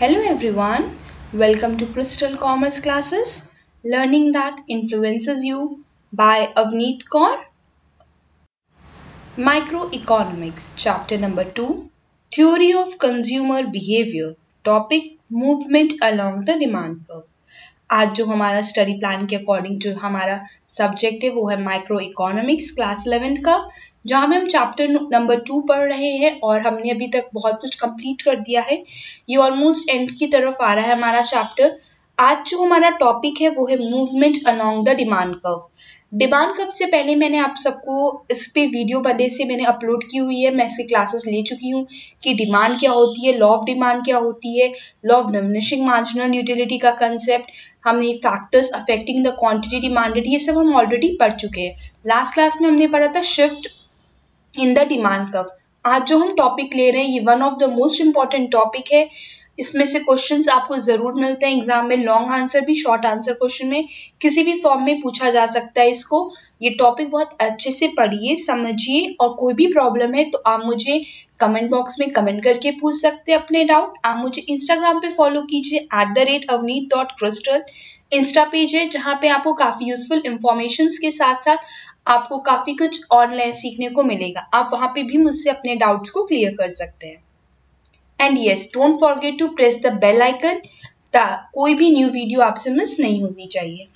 Hello everyone, welcome to Crystal Commerce Classes, Learning That Influences You by Avneet Kaur. Microeconomics, Chapter Number 2, Theory of Consumer Behavior, Topic Movement Along the Demand Curve. आज जो हमारा study plan के according जो हमारा subject है वो है micro economics class 11 का, जहाँ में हम चैप्टर नंबर 2 पढ़ रहे हैं और हमने अभी तक बहुत कुछ कंप्लीट कर दिया है। ये ऑलमोस्ट एंड की तरफ आ रहा है हमारा चैप्टर। आज जो हमारा टॉपिक है वो है movement along the demand curve. Demand curve से पहले मैंने आप सबको इस पे वीडियो पहले से मैंने अपलोड की हुई है, मैं इसकी क्लासेस ले चुकी हूँ कि डिमांड क्या होती है, लॉ ऑफ डिमांड क्या होती है, law of diminishing marginal utility का कंसेप्ट, हमने factors affecting the quantity demanded, ये सब हम ऑलरेडी पढ़ चुके हैं। लास्ट क्लास में हमने पढ़ा था shift in the demand curve. आज जो हम टॉपिक ले रहे हैं ये one of the most important topic है। इसमें से क्वेश्चंस आपको जरूर मिलते हैं एग्जाम में, लॉन्ग आंसर भी, शॉर्ट आंसर क्वेश्चन में, किसी भी फॉर्म में पूछा जा सकता है इसको। ये टॉपिक बहुत अच्छे से पढ़िए, समझिए, और कोई भी प्रॉब्लम है तो आप मुझे कमेंट बॉक्स में कमेंट करके पूछ सकते हैं अपने डाउट। आप मुझे इंस्टाग्राम पे फॉलो कीजिए @avneet.crystal। इंस्टा पेज है जहाँ पे आपको काफी यूजफुल इंफॉर्मेशन के साथ साथ आपको काफी कुछ ऑनलाइन सीखने को मिलेगा। आप वहां पे भी मुझसे अपने डाउट्स को क्लियर कर सकते हैं। And yes, don't forget to press the bell icon, कोई भी न्यू वीडियो आपसे मिस नहीं होनी चाहिए।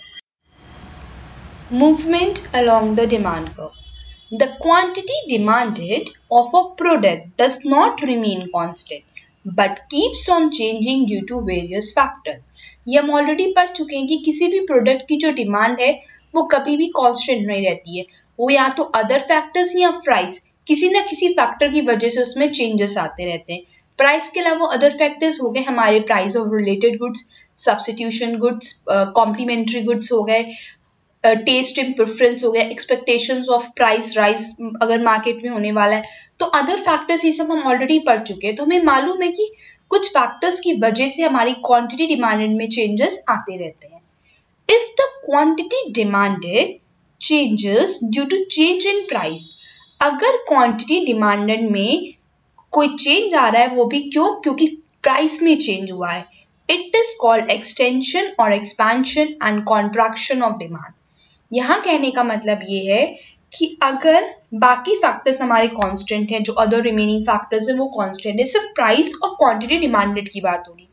Movement along the demand curve. The quantity demanded of a product does not remain constant but keeps on changing due to various factors. ये हम already पढ़ चुके हैं कि किसी भी प्रोडक्ट की जो डिमांड है वो कभी भी कांस्टेंट नहीं रहती है, वो या तो अदर फैक्टर्स या प्राइस, किसी ना किसी फैक्टर की वजह से उसमें चेंजेस आते रहते हैं। प्राइस के अलावा अदर फैक्टर्स हो गए हमारे price of related goods, substitution goods, complementary goods हो गए, टेस्ट एंड प्रेफरेंस हो गया, एक्सपेक्टेशंस ऑफ प्राइस राइज अगर मार्केट में होने वाला है, तो अदर फैक्टर्स ये सब हम ऑलरेडी पढ़ चुके हैं। तो हमें मालूम है कि कुछ फैक्टर्स की वजह से हमारी क्वांटिटी डिमांडेड में चेंजेस आते रहते हैं। If the quantity demanded changes due to change in price, अगर क्वांटिटी डिमांडेड में कोई चेंज आ रहा है वो भी क्यों, क्योंकि प्राइस में चेंज हुआ है, इट इज कॉल्ड एक्सटेंशन और expansion and contraction of demand. यहाँ कहने का मतलब ये है कि अगर बाकी फैक्टर्स हमारे कांस्टेंट हैं, जो अदर रिमेनिंग फैक्टर्स हैं वो कांस्टेंट है, सिर्फ प्राइस और क्वांटिटी डिमांडेड की बात हो रही,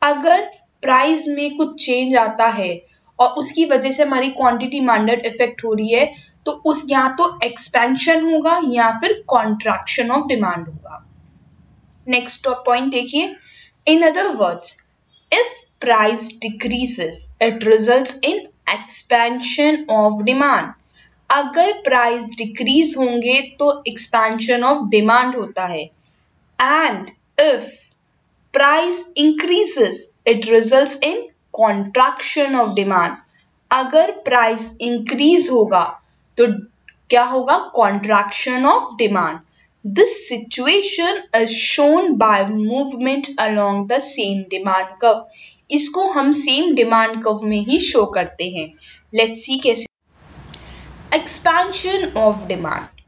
अगर प्राइस में कुछ चेंज आता है और उसकी वजह से हमारी क्वांटिटी डिमांडेड इफेक्ट हो रही है, तो उस या तो एक्सपेंशन होगा या फिर कॉन्ट्रैक्शन ऑफ डिमांड होगा। नेक्स्ट पॉइंट देखिए, in other words, if price decreases it results in expansion of demand. अगर प्राइस डिक्रीज होंगे तो एक्सपेंशन ऑफ डिमांड होता है। And if price increases it results in contraction of demand. अगर price increase होगा तो क्या होगा, contraction of demand. This situation is shown by movement along the same demand curve. इसको हम सेम डिमांड कर्व में ही शो करते हैं। Let's see कैसे। Expansion of demand.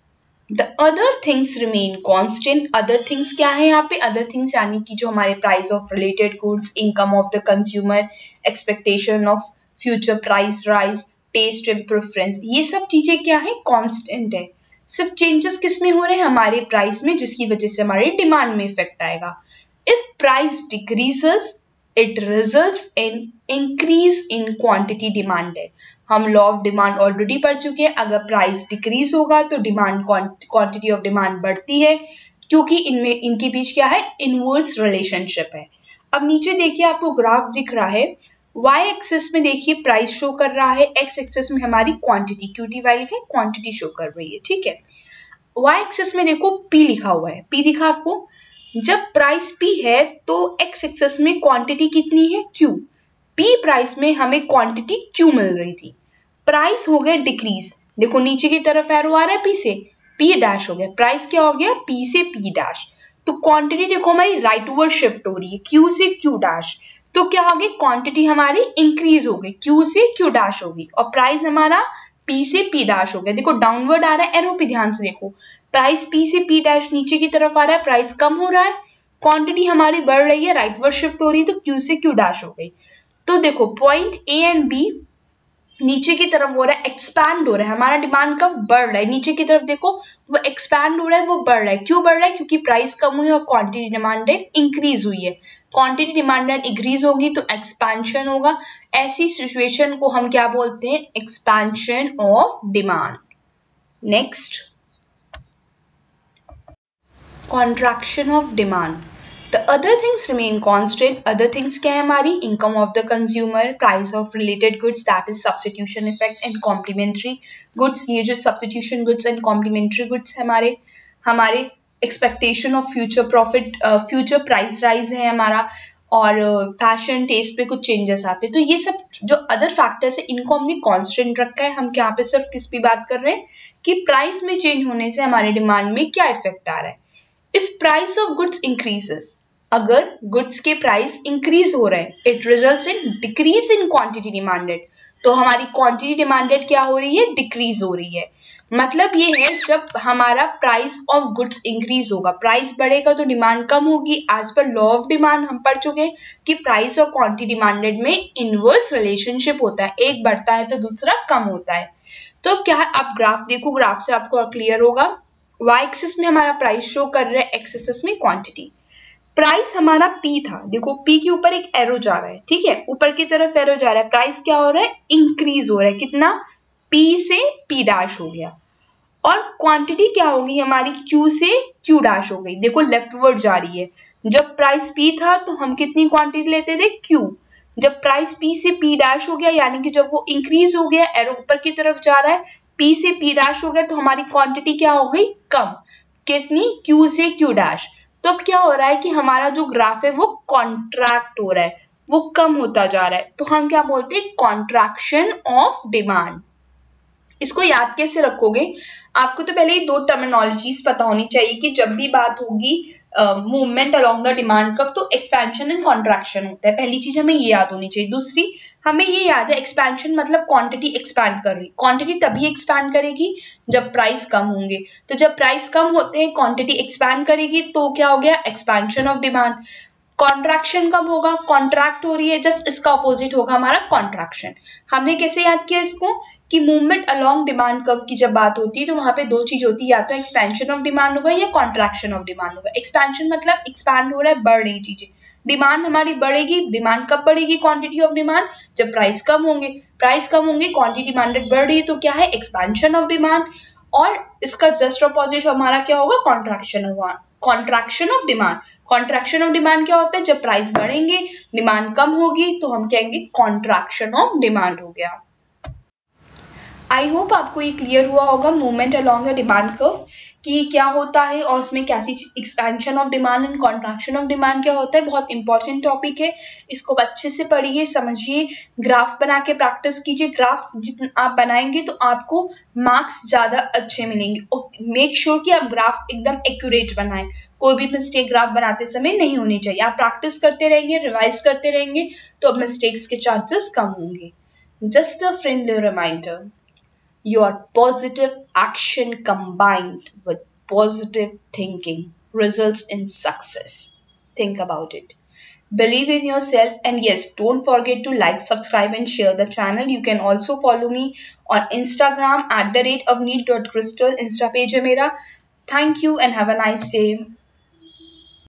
The other things remain constant. Other things क्या है यहाँ पे? Other things यानी कि जो हमारे price of related goods, income of the consumer, expectation of future price rise, taste and preference, ये सब चीजें क्या है, constant है। सिर्फ चेंजेस किस में हो रहे हैं, हमारे प्राइस में, जिसकी वजह से हमारे डिमांड में इफेक्ट आएगा। If price decreases it results in increase in quantity demanded. हम लॉ ऑफ डिमांड ऑलरेडी पढ़ चुके हैं, अगर प्राइस डिक्रीज होगा तो डिमांड क्वांटिटी ऑफ डिमांड बढ़ती है, क्योंकि इनमें इनके बीच क्या है, इनवर्स रिलेशनशिप है। अब नीचे देखिए आपको ग्राफ दिख रहा है, y एक्सिस में देखिए प्राइस शो कर रहा है, x एक्सिस में हमारी क्वांटिटी, क्यूटी वाई लिखा है, क्वांटिटी शो कर रही है, ठीक है। y एक्सिस में देखो p लिखा हुआ है, p दिखा आपको। जब प्राइस p है तो x एक्सिस में क्वांटिटी कितनी है, q। p प्राइस में हमें क्वांटिटी q मिल रही थी, प्राइस हो गया डिक्रीज, देखो नीचे की तरफ एरो आ रहा है p से, p डैश हो गया, प्राइस क्या हो गया, p से p डैश। तो क्वांटिटी देखो हमारी राइटवर्ड शिफ्ट हो रही है, q से q डैश, तो क्या होगी, क्वांटिटी हमारी इंक्रीज हो गई, Q से Q डैश होगी, और प्राइस हमारा P से P डैश हो गया। देखो डाउनवर्ड आ रहा है, एरो पे ध्यान से देखो, प्राइस P से P डैश नीचे की तरफ आ रहा है, प्राइस कम हो रहा है, क्वांटिटी हमारी बढ़ रही है, राइटवर्ड शिफ्ट हो रही है, तो क्यू से क्यू डैश हो गई। तो देखो पॉइंट ए एंड बी नीचे की तरफ हो रहा है, एक्सपैंड हो रहा है, हमारा डिमांड कब बढ़ रहा है, नीचे की तरफ देखो वो एक्सपैंड हो रहा है, वो बढ़ रहा है। क्यों बढ़ रहा है? क्योंकि प्राइस कम हुई और क्वांटिटी डिमांडेड इंक्रीज हुई है। क्वांटिटी डिमांडेड इंक्रीज होगी तो एक्सपेंशन होगा। ऐसी सिचुएशन को हम क्या बोलते हैं? Expansion of demand. Next, contraction of demand. The other things remain constant. Other things क्या है हमारी? Income of the consumer, price of related goods, that is substitution effect and complementary goods. ये जो substitution goods and complementary goods है हमारे expectation of future profit, future price rise है हमारा, और फैशन टेस्ट पे कुछ चेंजेस आते हैं। तो ये सब जो अदर फैक्टर्स है इनको हमने कांस्टेंट रखा है। हम यहाँ पे सिर्फ किस पे बात कर रहे हैं कि प्राइस में चेंज होने से हमारे डिमांड में क्या इफेक्ट आ रहा है। If price of goods increases, अगर गुड्स के प्राइस इंक्रीज हो रहे हैं, it results in decrease in quantity demanded, तो हमारी क्वांटिटी डिमांडेड क्या हो रही है? डिक्रीज हो रही है। मतलब ये है जब हमारा प्राइस ऑफ गुड्स इंक्रीज होगा, प्राइस बढ़ेगा तो डिमांड कम होगी। As per law of demand हम पढ़ चुके हैं कि प्राइस और क्वांटिटी डिमांडेड में इनवर्स रिलेशनशिप होता है, एक बढ़ता है तो दूसरा कम होता है। तो क्या आप ग्राफ देखो, ग्राफ से आपको क्लियर होगा। वाई एक्सिस में हमारा प्राइस शो कर रहा है, एक्स एक्सिस में क्वांटिटी। प्राइस हमारा P था, देखो P के ऊपर एक एरो जा रहा है, ठीक है, ऊपर की तरफ एरो जा रहा है। प्राइस क्या हो रहा है? इंक्रीज हो रहा है। कितना? P से P डैश हो गया। और क्वांटिटी क्या होगी हमारी? Q से Q डैश हो गई। देखो लेफ्टवर्ड जा रही है। जब प्राइस P था तो हम कितनी क्वांटिटी लेते थे? Q। जब प्राइस P से P डैश हो गया, यानी कि जब वो इंक्रीज हो गया, एरो ऊपर की तरफ जा रहा है, P से P डैश हो गया, तो हमारी क्वांटिटी क्या हो गई? कम। कितनी? Q से Q डैश। तो अब क्या हो रहा है कि हमारा जो ग्राफ है वो कॉन्ट्रैक्ट हो रहा है, वो कम होता जा रहा है। तो हम क्या बोलते हैं? Contraction of demand. इसको याद कैसे रखोगे? आपको तो पहले ही दो टर्मिनोलॉजीज पता होनी चाहिए कि जब भी बात होगी movement along the demand curve तो एक्सपेंशन एंड कॉन्ट्रैक्शन होता है। पहली चीज हमें ये याद होनी चाहिए। दूसरी हमें ये याद है, एक्सपेंशन मतलब क्वांटिटी एक्सपैंड कर रही। क्वांटिटी तभी एक्सपैंड करेगी जब प्राइस कम होंगे। तो जब प्राइस कम होते हैं क्वांटिटी एक्सपैंड करेगी, तो क्या हो गया? Expansion of demand. कॉन्ट्रैक्शन कब होगा? कॉन्ट्रैक्ट हो रही है, जस्ट इसका अपोजिट होगा हमारा कॉन्ट्रैक्शन। हमने कैसे याद किया इसको कि मूवमेंट अलोंग डिमांड कर्व की जब बात होती है तो वहां पे दो चीज होती है, या तो एक्सपेंशन ऑफ डिमांड होगा या कॉन्ट्रैक्शन ऑफ डिमांड होगा। एक्सपेंशन मतलब एक्सपैंड हो रहा है, बढ़ रही चीजें, डिमांड हमारी बढ़ेगी। डिमांड कब बढ़ेगी? क्वांटिटी ऑफ डिमांड जब प्राइस कम होंगे। प्राइस कम होंगे, क्वांटिटी डिमांडेड बढ़ रही है, तो क्या है? Expansion of demand. और इसका जस्ट अपोजिट हमारा क्या होगा? कॉन्ट्रैक्शन होगा, contraction of demand. Contraction of demand क्या होता है? जब प्राइस बढ़ेंगे डिमांड कम होगी, तो हम कहेंगे कॉन्ट्रैक्शन ऑफ डिमांड हो गया। आई होप आपको ये क्लियर हुआ होगा movement along the demand curve कि क्या होता है और उसमें कैसी expansion of demand and contraction of demand क्या होता है। बहुत इंपॉर्टेंट टॉपिक है, इसको अच्छे से पढ़िए, समझिए, ग्राफ बना के प्रैक्टिस कीजिए। ग्राफ जितना आप बनाएंगे तो आपको मार्क्स ज़्यादा अच्छे मिलेंगे। और मेक श्योर कि आप ग्राफ एकदम एक्यूरेट बनाएं, कोई भी मिस्टेक ग्राफ बनाते समय नहीं होनी चाहिए। आप प्रैक्टिस करते रहेंगे, रिवाइज करते रहेंगे, तो अब मिस्टेक्स के चांसेस कम होंगे। Just a friendly reminder, your positive action combined with positive thinking results in success. Think about it. Believe in yourself, and yes, don't forget to like, subscribe and share the channel. You can also follow me on Instagram @avneet.crystal. Insta page है मेरा. Thank you and have a nice day.